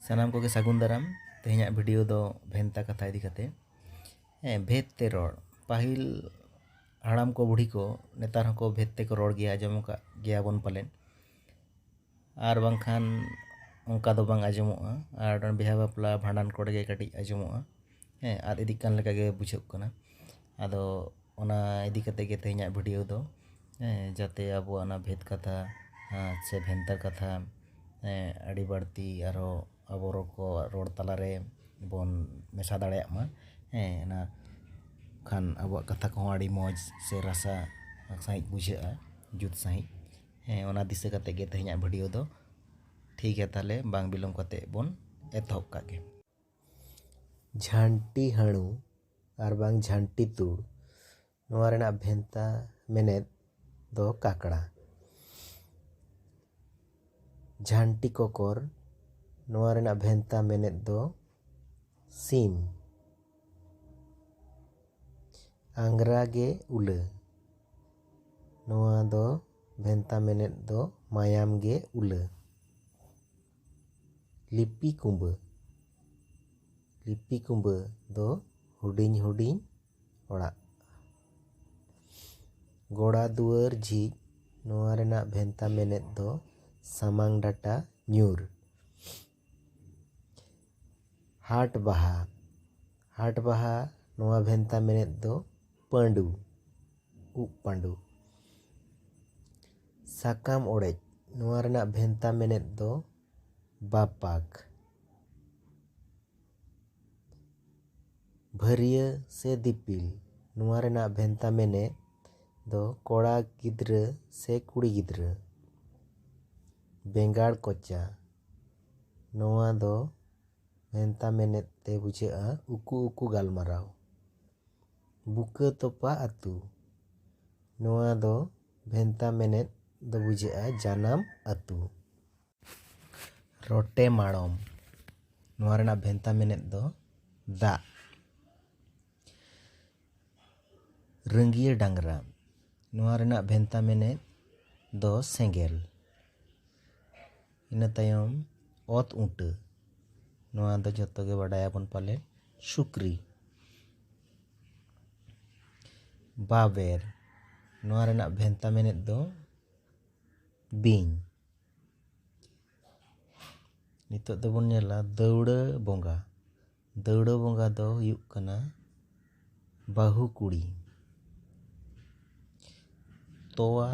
सानाम को सागुन दाराम तेहना भिडियो दो भेंता कथा इदी कते भेद ते रोड पाहिल हाड़ाम को बुढ़ी को नेतार को भेद ते को रोड गया आजम का गया बन पालेन आर बांखान उनका दो बांग आजमोआ आर बिहा बापला भांडान कोड़े गे कटी आजमोआ आर इदी कान लेका गे बुझाग कना आदो ओना इदी कते गे तेहना भिडियो दो जाते आबो ना भेद कथा से भेंता कथा अड़ी बाड़ती आरो अब को रोड तलारे बन मेसा दाड़ेयामा ना खान अब कथा को अड़ी मौज से रसा सही बुझा जुत सही ओना दिशा कते गे तेहना भिडियो दो ठीक है ताले बांग बिलम कते बन एतहब कागे झांटी हाणु आर बांग झांटी तुड़ नोआ रेना भेंता मेनेद दो काकड़ा झांटी कोकर नोआ रेना भेंता मेनेद दो सीम आंग्रा गे उले नोआ दो भेंता मेनेद दो मायाम गे उले लिपि कुंब दो हुडिंग हुडिंग ओड़ा गोड़ा दुआर झीज नोआ रेना भेंता मेनेद दो सामांग डाटा न्यूर हाट बहा नोआ भेंता मेनेद दो पांडू उप पांडू साकाम ओड़ेज नोआ रेना भेंता मेनेद दो बापाक भरिया से दिपिल नोआ रेना भेंता मेनेद दो कोड़ा गिद्रा से कुड़ी गिद्रा बेंगाड़ कोचा नोआ दो भेंता मेनेद ते बुझा उकु उकु गालमाराव बुका तोपा आतु नोआ दो भेंता मेनेद दो बुझा जानाम आतु रोटे माड़ोम नोआ रेना भेंता मेनेद दो दा रंगिया डांगरा नोआ रेना भेंता मेनेद दो सेंगेल इना तायम ओत ऊँटा नोआ दो जतो गे बाडाया बन पाले सुक्री बाबेर नोआ रेना भेंता मेनेद दो बिंग नितो दो बन नेला दौड़ा बोंगा दो हुयुग कना बाहु कुड़ी तोवा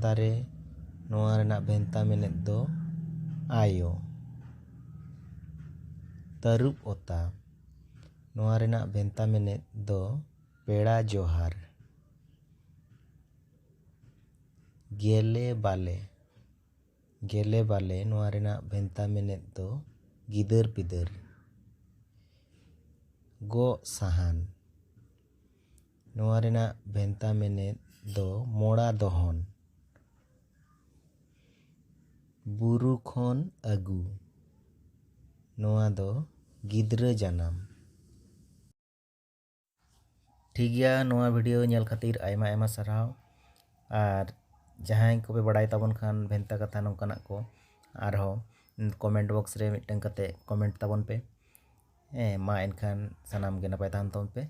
दारे नोआ रेना भेंता मेनेद दो आयो तारुब ओता नोआ रेना भेंता मेनेद दो पेड़ा जोहार गेले बाले नोआ रेना भेंता मेनेद दो गिदर पिदर गो साहान नोआ रेना भेंता मेनेद दो मोड़ा दोहन बुरु खन आगू नोआ दो गिद्रा जानाम ठीक गया नोआ वीडियो नेल खातिर आयमा आयमा साराव आर जहां को पे बड़ाई ताबन खान भेंता कथा नोंकाना को आरहो कमेंट बॉक्स रे मिटन कते कमेंट ताबन पे मा एनखान सानाम गे नपाय ताहन तबन पे।